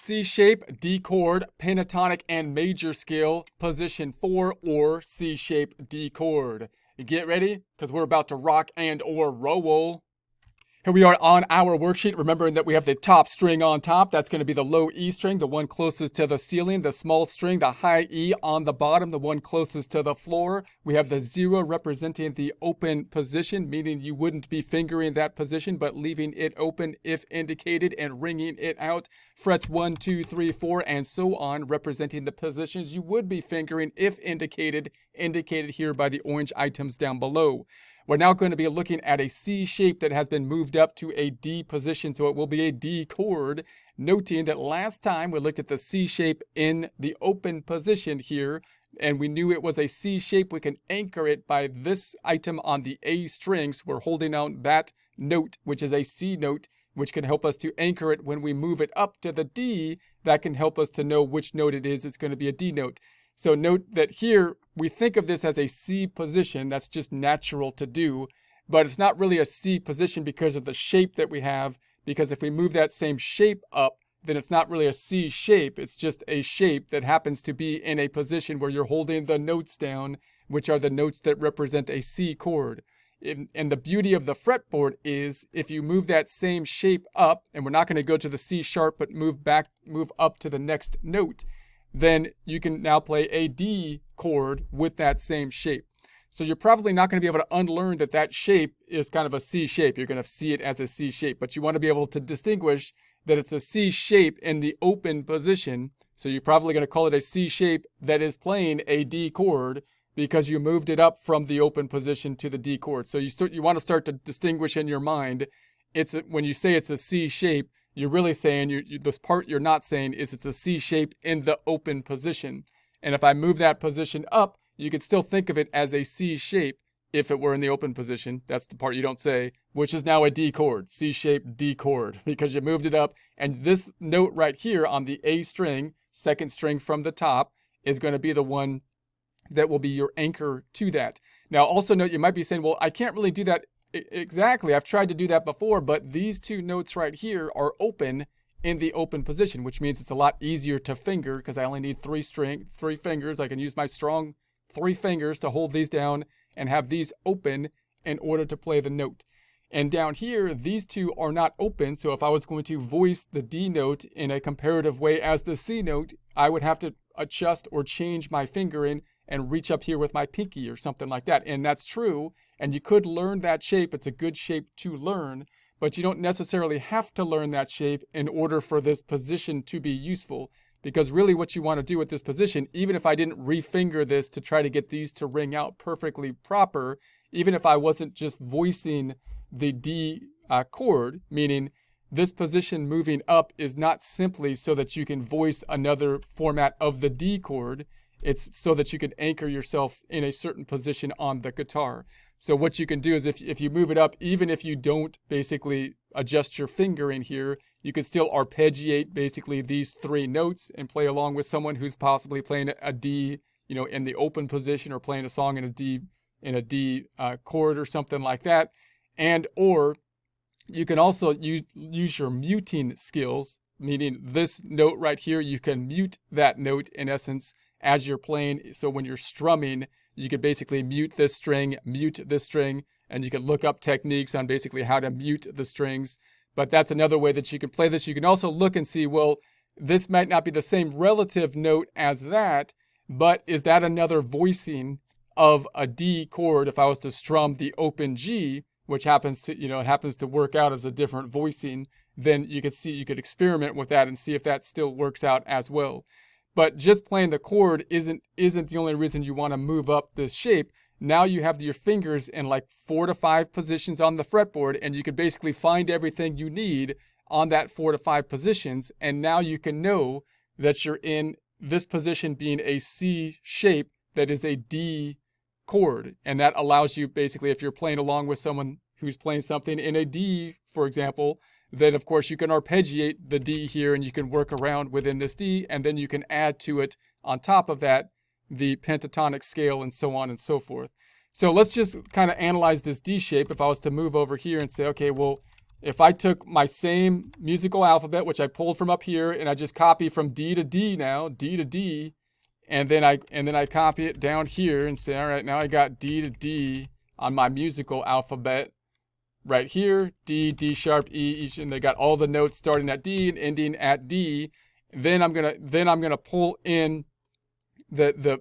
C shape, D chord, pentatonic and major scale, position 4, or C shape, D chord. Get ready, because we're about to rock and or roll. Here we are on our worksheet, remembering that we have the top string on top. That's going to be the low E string, the one closest to the ceiling. The small string, the high E on the bottom, the one closest to the floor. We have the 0 representing the open position, meaning you wouldn't be fingering that position, but leaving it open if indicated and ringing it out. Frets 1, 2, 3, 4, and so on, representing the positions you would be fingering if indicated here by the orange items down below. We're now going to be looking at a C shape that has been moved up to a D position, so it will be a D chord, noting that last time we looked at the C shape in the open position here, and we knew it was a C shape. We can anchor it by this item on the A string, so we're holding out that note, which is a C note, which can help us to anchor it when we move it up to the D. That can help us to know which note it is. It's going to be a D note. So note that here we think of this as a C position. That's just natural to do, but it's not really a C position because of the shape that we have, because if we move that same shape up, then it's not really a C shape. It's just a shape that happens to be in a position where you're holding the notes down, which are the notes that represent a C chord. And the beauty of the fretboard is if you move that same shape up, and we're not going to go to the C sharp, but move up to the next note, then you can now play a D chord with that same shape. So you're probably not going to be able to unlearn that shape is kind of a C shape. You're going to see it as a C shape, but you want to be able to distinguish that it's a C shape in the open position. So you're probably going to call it a C shape that is playing a D chord because you moved it up from the open position to the D chord. So you want to start to distinguish in your mind. When you say it's a C shape, you're really saying, this part you're not saying is it's a C shape in the open position. And if I move that position up, you could still think of it as a C shape if it were in the open position. That's the part you don't say, which is now a D chord, C shape, D chord, because you moved it up. And this note right here on the A string, second string from the top, is going to be the one that will be your anchor to that. Now also note, you might be saying, well, I can't really do that exactly. I've tried to do that before, but these two notes right here are open in the open position, which means it's a lot easier to finger because I only need three fingers. I can use my strong 3 fingers to hold these down and have these open in order to play the note. And down here, these two are not open. So if I was going to voice the D note in a comparative way as the C note, I would have to adjust or change my fingering and reach up here with my pinky or something like that. And that's true. And you could learn that shape. It's a good shape to learn, but you don't necessarily have to learn that shape in order for this position to be useful. Because really what you want to do with this position, even if I didn't refinger this to try to get these to ring out perfectly proper, even if I wasn't just voicing the D chord, meaning this position moving up is not simply so that you can voice another format of the D chord. It's so that you can anchor yourself in a certain position on the guitar. So what you can do is if you move it up, even if you don't basically adjust your fingering here, you can still arpeggiate basically these 3 notes and play along with someone who's possibly playing a D, in the open position, or playing a song in a D chord or something like that. And or you can also use your muting skills, meaning this note right here, you can mute that note in essence as you're playing. So when you're strumming, you could basically mute this string, and you can look up techniques on basically how to mute the strings. But that's another way that you can play this. You can also look and see, well, this might not be the same relative note as that, but is that another voicing of a D chord if I was to strum the open G, which happens to work out as a different voicing? Then you could experiment with that and see if that still works out as well. But just playing the chord isn't the only reason you want to move up this shape. Now you have your fingers in like 4 to 5 positions on the fretboard, and you can basically find everything you need on that 4 to 5 positions. And now you can know that you're in this position being a C shape that is a D chord. And that allows you basically, if you're playing along with someone who's playing something in a D, for example, then of course you can arpeggiate the D here and you can work around within this D, and then you can add to it on top of that the pentatonic scale and so on and so forth. So let's just kind of analyze this D shape. If I was to move over here and say, okay, well, if I took my same musical alphabet, which I pulled from up here, and I just copy from D to D now, D to D, and then I copy it down here and say, all right, now I got D to D on my musical alphabet right here, D, D sharp, E, and they got all the notes starting at D and ending at D. Then I'm gonna pull in the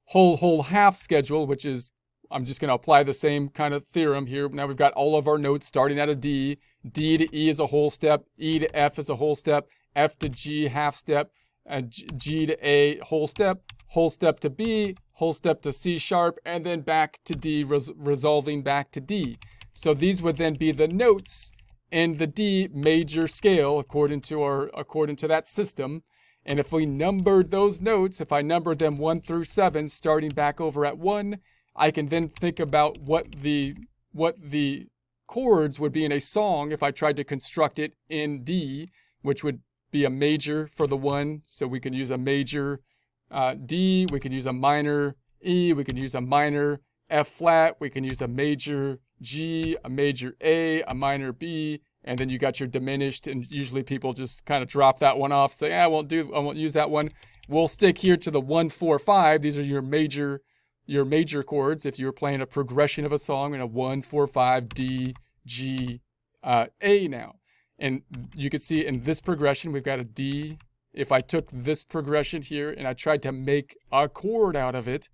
whole half schedule, which is, I'm just gonna apply the same kind of theorem here. Now we've got all of our notes starting at a D. D to E is a whole step, E to F is a whole step, F to G half step, G to A whole step to B, whole step to C sharp, and then back to D, resolving back to D. So these would then be the notes in the D major scale according to that system. And if we numbered those notes, if I numbered them 1 through 7, starting back over at 1, I can then think about what the chords would be in a song if I tried to construct it in D, which would be a major for the 1. So we can use a major D, we can use a minor E, we can use a minor F flat, we can use a major G, a major A, a minor B, and then you got your diminished, and usually people just kind of drop that one off, say, I won't use that one. We'll stick here to the 1, 4, 5. These are your major chords if you're playing a progression of a song in a 1, 4, 5, D, G, A now. And you can see in this progression, we've got a D. If I took this progression here and I tried to make a chord out of it,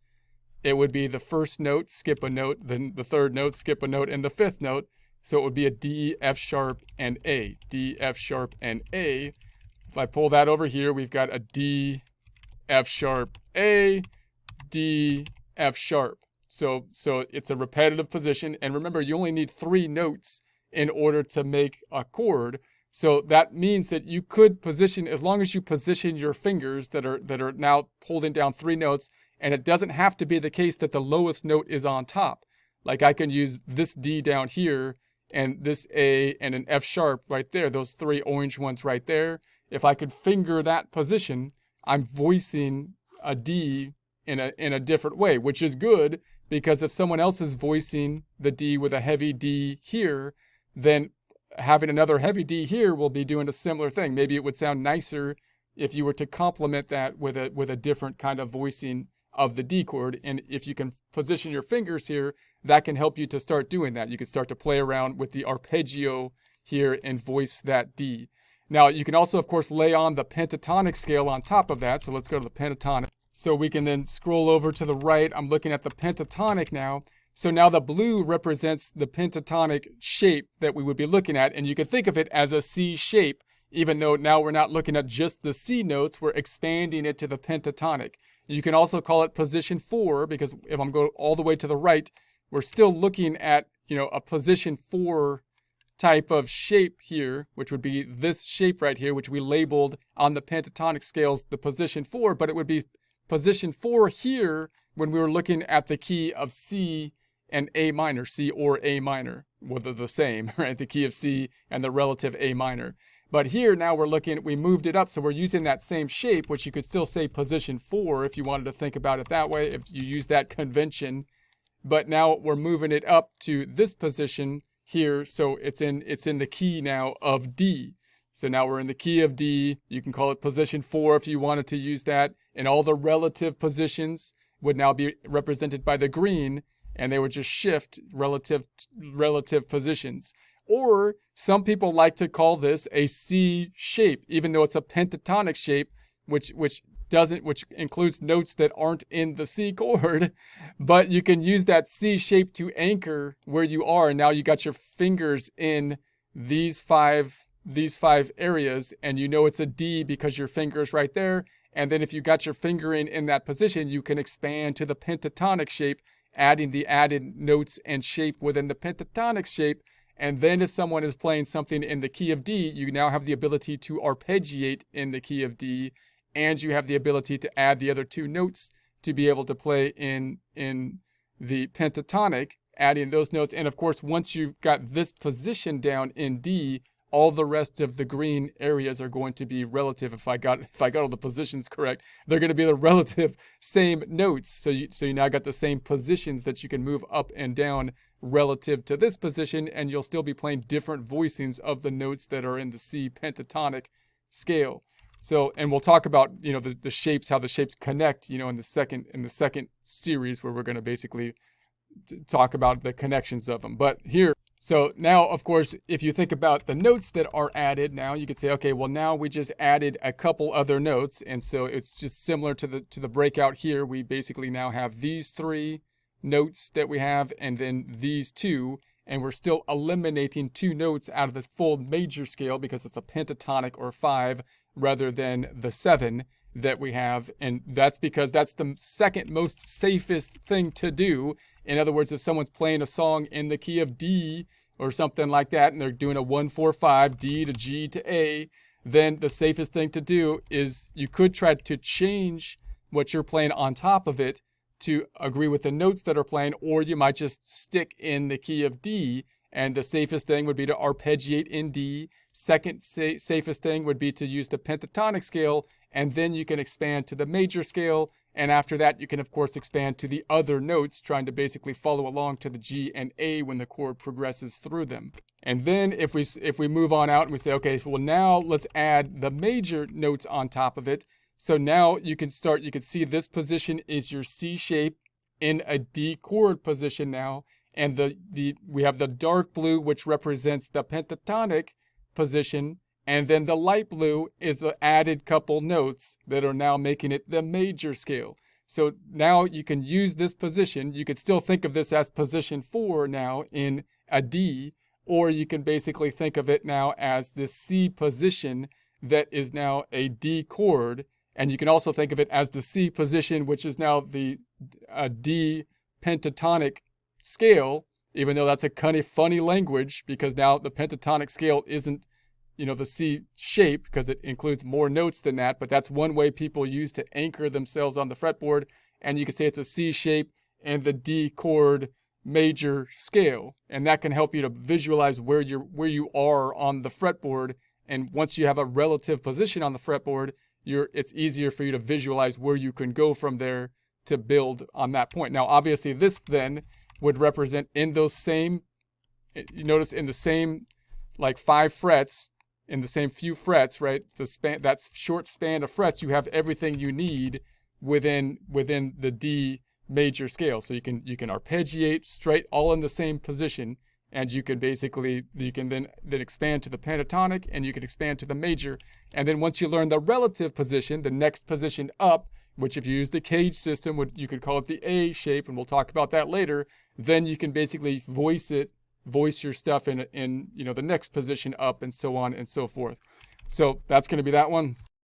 it would be the first note, skip a note, then the third note, skip a note, and the fifth note. So it would be a D, F sharp, and A. D, F sharp, and A. If I pull that over here, we've got a D, F sharp, A, D, F sharp. So it's a repetitive position. And remember, you only need 3 notes in order to make a chord. So that means that you could position, as long as you position your fingers that are now holding down 3 notes, and it doesn't have to be the case that the lowest note is on top. Like I can use this D down here and this A and an F sharp right there, those 3 orange ones right there. If I could finger that position, I'm voicing a D in a different way, which is good, because if someone else is voicing the D with a heavy D here, then having another heavy D here will be doing a similar thing. Maybe it would sound nicer if you were to complement that with a different kind of voicing of the D chord. And if you can position your fingers here, that can help you to start doing that. You can start to play around with the arpeggio here and voice that D. Now you can also, of course, lay on the pentatonic scale on top of that. So let's go to the pentatonic. So we can then scroll over to the right. I'm looking at the pentatonic now. So now the blue represents the pentatonic shape that we would be looking at. And you can think of it as a C shape, even though now we're not looking at just the C notes, we're expanding it to the pentatonic. You can also call it position 4, because if I'm going all the way to the right, we're still looking at, a position 4 type of shape here, which would be this shape right here, which we labeled on the pentatonic scales the position 4, but it would be position 4 here when we were looking at the key of C and A minor, C or A minor, well, they're the same, right? The key of C and the relative A minor. But here now we moved it up, so we're using that same shape, which you could still say position 4 if you wanted to think about it that way, if you use that convention. But now we're moving it up to this position here, so it's in the key now of D. So now we're in the key of D. You can call it position 4 if you wanted to use that. And all the relative positions would now be represented by the green, and they would just shift relative positions. Or some people like to call this a C shape, even though it's a pentatonic shape, which includes notes that aren't in the C chord. But you can use that C shape to anchor where you are. And now you got your fingers in these five areas, and you know it's a D because your finger's right there. And then if you got your fingering in that position, you can expand to the pentatonic shape, adding the added notes and shape within the pentatonic shape. And then if someone is playing something in the key of D, you now have the ability to arpeggiate in the key of D, and you have the ability to add the other 2 notes to be able to play in the pentatonic, adding those notes. And of course, once you've got this position down in D, all the rest of the green areas are going to be relative. If I got all the positions correct, they're going to be the relative same notes. So you now got the same positions that you can move up and down relative to this position, and you'll still be playing different voicings of the notes that are in the C pentatonic scale. So, and we'll talk about, you know, the shapes, how the shapes connect, you know, in the second series, where we're going to basically talk about the connections of them. But here, so now, of course, if you think about the notes that are added now, you could say, okay, well, now we just added a couple other notes. And so it's just similar to the breakout here. We basically now have these 3 notes that we have, and then these 2, and we're still eliminating 2 notes out of the full major scale because it's a pentatonic or 5 rather than the 7 that we have. And that's because that's the second most safest thing to do. In other words, if someone's playing a song in the key of D or something like that, and they're doing a 1-4-5, D to G to A, then the safest thing to do is you could try to change what you're playing on top of it to agree with the notes that are playing, or you might just stick in the key of D. And the safest thing would be to arpeggiate in D. Second safest thing would be to use the pentatonic scale, and then you can expand to the major scale. And after that, you can, of course, expand to the other notes, trying to basically follow along to the G and A when the chord progresses through them. And then if we move on out and we say, okay, well, now let's add the major notes on top of it. So now you can see this position is your C shape in a D chord position now. And we have the dark blue, which represents the pentatonic position. And then the light blue is the added couple notes that are now making it the major scale. So now you can use this position. You could still think of this as position 4 now in a D, or you can basically think of it now as this C position that is now a D chord. And you can also think of it as the C position, which is now the D pentatonic scale, even though that's a kind of funny language, because now the pentatonic scale isn't, you know, the C shape, because it includes more notes than that. But that's one way people use to anchor themselves on the fretboard. And you can say it's a C shape and the D chord major scale. And that can help you to visualize where you are on the fretboard. And once you have a relative position on the fretboard, it's easier for you to visualize where you can go from there to build on that point. Now, obviously, this then would represent in those same, you notice in the same like 5 frets, in the same few frets, right? That short span of frets, you have everything you need within the D major scale. So you can arpeggiate straight, all in the same position, and you can then expand to the pentatonic, and you can expand to the major. And then once you learn the relative position, the next position up, which if you use the cage system, you could call it the A shape, and we'll talk about that later. Then you can basically voice your stuff in you know, the next position up, and so on and so forth. So that's going to be that one.